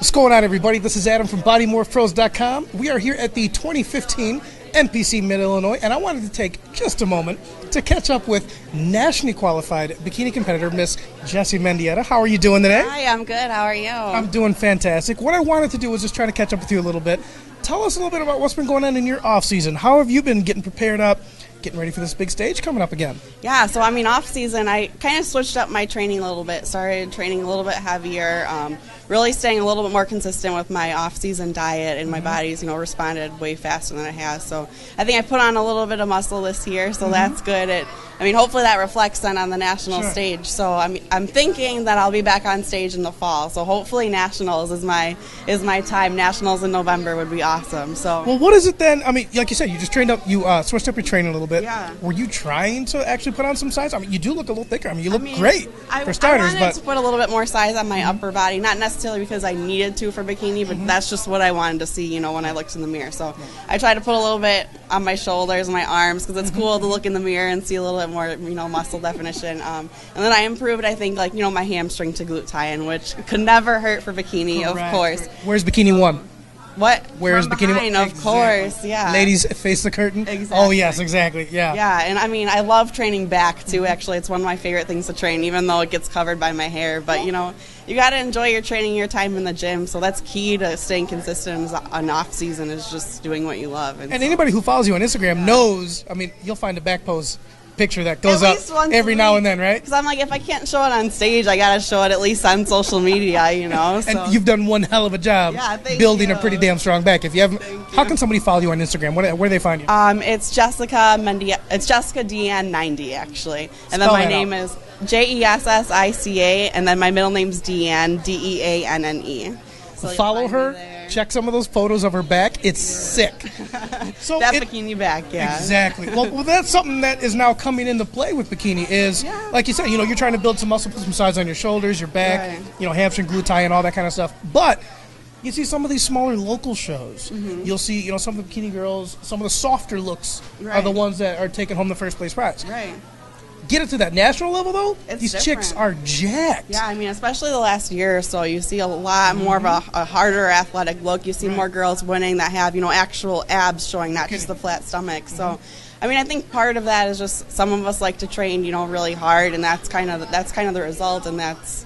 What's going on, everybody? This is Adam from BodyMorphPros.com. We are here at the 2015 NPC Mid-Illinois, and I wanted to take just a moment to catch up with nationally qualified bikini competitor, Miss Jessie Mendieta. How are you doing today? Hi, I'm good. How are you? I'm doing fantastic. What I wanted to do was just try to catch up with you a little bit. Tell us a little bit about what's been going on in your off-season. How have you been getting prepared up, getting ready for this big stage coming up again? Yeah, so I mean, off-season, I kind of switched up my training a little bit, started training a little bit heavier, really staying a little bit more consistent with my off-season diet, and my body's, responded way faster than it has. So I think I put on a little bit of muscle this year, so that's good. Hopefully that reflects then on the national stage. So I'm thinking that I'll be back on stage in the fall. So hopefully nationals is my time. Nationals in November would be awesome. So well, what is it then? I mean, like you said, you just trained up. You switched up your training a little bit. Yeah. Were you trying to actually put on some size? I mean, you do look a little thicker. I mean, you look great for starters. I wanted to put a little bit more size on my upper body, not necessarily because I needed to for bikini, but that's just what I wanted to see. When I looked in the mirror. So I tried to put a little bit on my shoulders and my arms because it's cool to look in the mirror and see a little bit more, muscle definition. And then I improved, I think, my hamstring to glute tie-in, which could never hurt for bikini, of course. Where's Bikini 1? What? Where's Bikini 1? Of course, yeah. Ladies, face the curtain. Exactly. Oh, yes, exactly, yeah. Yeah, and I love training back, too, actually. It's one of my favorite things to train, even though it gets covered by my hair. But, you got to enjoy your training, your time in the gym. So that's key to staying consistent on off-season is just doing what you love. And anybody who follows you on Instagram knows, you'll find a back pose picture that goes up every now and then, right? Because I'm like, if I can't show it on stage, I got to show it at least on social media, So. And you've done one hell of a job building a pretty damn strong back. If you haven't, how can somebody follow you on Instagram? Where do they find you? It's Jessica Mendieta. It's Jessica DN90 actually, and then my name is JESSICA, and then my middle name's Deanne DEANNE. So follow her. Check some of those photos of her back. It's sick. So that bikini back, yeah. Exactly. Well, that's something that is now coming into play with bikini is, like you said, you're trying to build some muscle, put some size on your shoulders, your back, hamstring, glute tie, and all that kind of stuff. But you see some of these smaller local shows. You'll see, some of the bikini girls, some of the softer looks are the ones that are taking home the first place prize. Right. Get it to that national level, though, these different. chicks are jacked. Yeah, especially the last year or so, you see a lot more of a harder athletic look. You see more girls winning that have, actual abs showing, not just the flat stomach. So, I think part of that is just some of us like to train, really hard, and that's kind of the result, and that's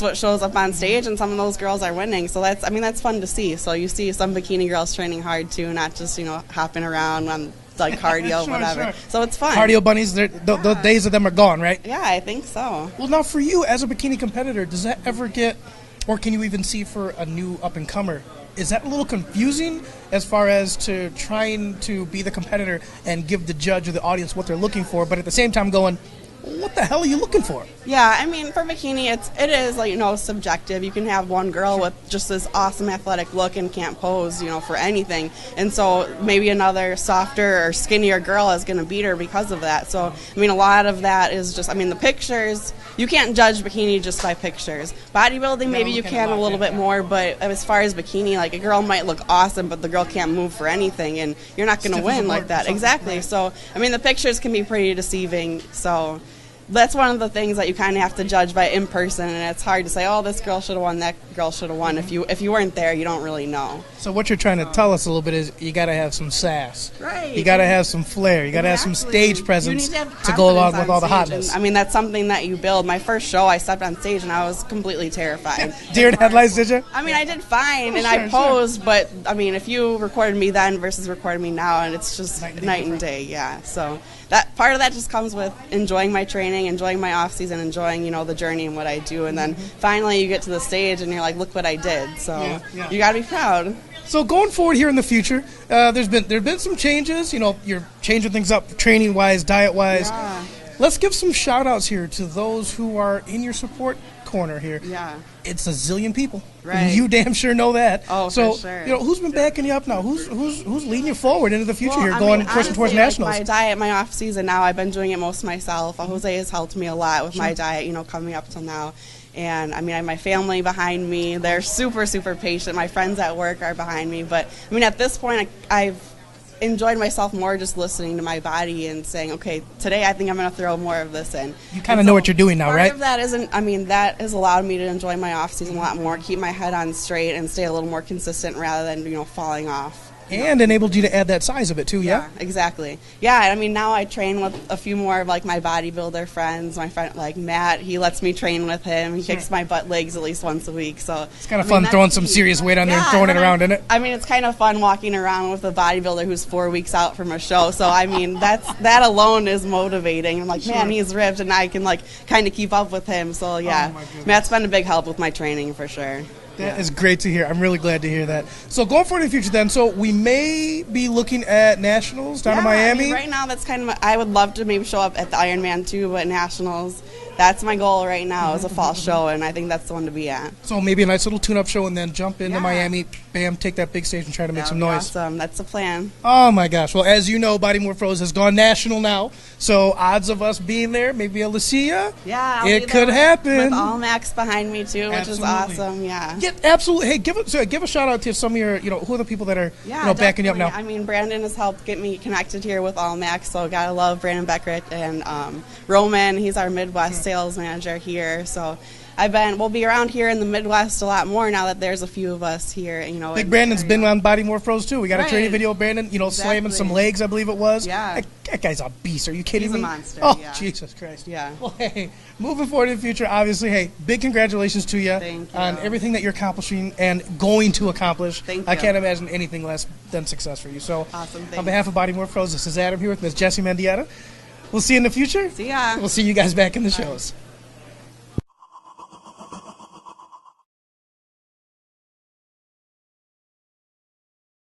what shows up on stage, and some of those girls are winning. So that's fun to see. So you see some bikini girls training hard too, not just hopping around on like cardio, whatever. So it's fun. Cardio bunnies, the days of them are gone, right? Yeah, I think so. Well, now for you as a bikini competitor, does that ever get, or can you even see for a new up-and-comer, is that a little confusing as far as to trying to be the competitor and give the judge or the audience what they're looking for, but at the same time going, what the hell are you looking for? Yeah, for bikini, it is subjective. You can have one girl with just this awesome athletic look and can't pose, for anything. And so maybe another softer or skinnier girl is going to beat her because of that. So, a lot of that is just, the pictures, you can't judge bikini just by pictures. Bodybuilding, maybe you can a little bit more, but as far as bikini, a girl might look awesome, but the girl can't move for anything, and you're not going to win like that. Exactly. Right. So, the pictures can be pretty deceiving, so that's one of the things that you kind of have to judge by in person, and it's hard to say, oh, this girl should have won, that girl should have won. If you weren't there, you don't really know. So what you're trying to tell us a little bit is you got to have some sass. Right. You got to have some flair. You got to have some stage presence to go along with all the hotness. And, that's something that you build. My first show, I stepped on stage, and I was completely terrified. Deer in headlights, did you? I did fine, and I posed, but, if you recorded me then versus recorded me now, and it's just night and day, yeah. So that part of that just comes with enjoying my training, enjoying my off-season, enjoying, the journey and what I do. And then finally you get to the stage and you're like, look what I did. So you got to be proud. So going forward here in the future, there's been some changes. You're changing things up training-wise, diet-wise. Yeah. Let's give some shout-outs here to those who are in your support corner here. Yeah. It's a zillion people. Right. You damn sure know that. Oh, so, for sure. Who's been backing you up now? Who's leading you forward into the future here, going pushing towards nationals? My diet, my off season now, I've been doing it most myself. Jose has helped me a lot with my diet, coming up till now. And I have my family behind me. They're super, super patient. My friends at work are behind me. But at this point, I've enjoyed myself more just listening to my body and saying, okay, today I think I'm going to throw more of this in. You kind of know what you're doing now, right? Part of that isn't, I mean, that has allowed me to enjoy my off season a lot more, keep my head on straight, and stay a little more consistent rather than, you know, falling off. And enabled you to add that size of it too, yeah? Yeah, exactly. Yeah, I mean, now I train with a few more of, like, my bodybuilder friends. My friend, like, Matt, he lets me train with him. He kicks my butt legs at least once a week. So it's kind of fun throwing some serious weight on there and throwing it around, isn't it? I mean, it's kind of fun walking around with a bodybuilder who's 4 weeks out from a show. So, I mean, that alone is motivating. I'm like, man, he's ripped, and I can, like, kind of keep up with him. So, yeah, Matt's been a big help with my training for sure. That is great to hear. I'm really glad to hear that. So going forward in the future then, so we may be looking at Nationals down in Miami? I mean, right now that's kind of, I would love to maybe show up at the Ironman too, but Nationals, that's my goal right now is a fall show, and I think that's the one to be at. So maybe a nice little tune-up show and then jump into Miami, bam, take that big stage and try to make some noise. Awesome. That's the plan. Oh my gosh. Well, as you know, Body Morph Rose has gone national now, so odds of us being there, maybe able to see you. Yeah, it could happen. With all Max behind me too, which is awesome. Yeah. Yeah, absolutely. Hey, give a shout out to some of your, who are the people that are, backing you up now? I mean, Brandon has helped get me connected here with All Max, so gotta love Brandon Beckert and Roman. He's our Midwest sales manager here, so we'll be around here in the Midwest a lot more now that there's a few of us here. Big Brandon's been on Body Morph Rose too. We got a training video of Brandon, slamming some legs, I believe it was. Yeah. That guy's a beast. Are you kidding me? He's a monster. Oh, Jesus Christ. Yeah. Well, hey, moving forward in the future, obviously, hey, big congratulations to you on everything that you're accomplishing and going to accomplish. Thank you. I can't imagine anything less than success for you. So, awesome. On behalf of Body Morph Rose, this is Adam here with Ms. Jessie Mendieta. We'll see you in the future. See ya. We'll see you guys back in the shows.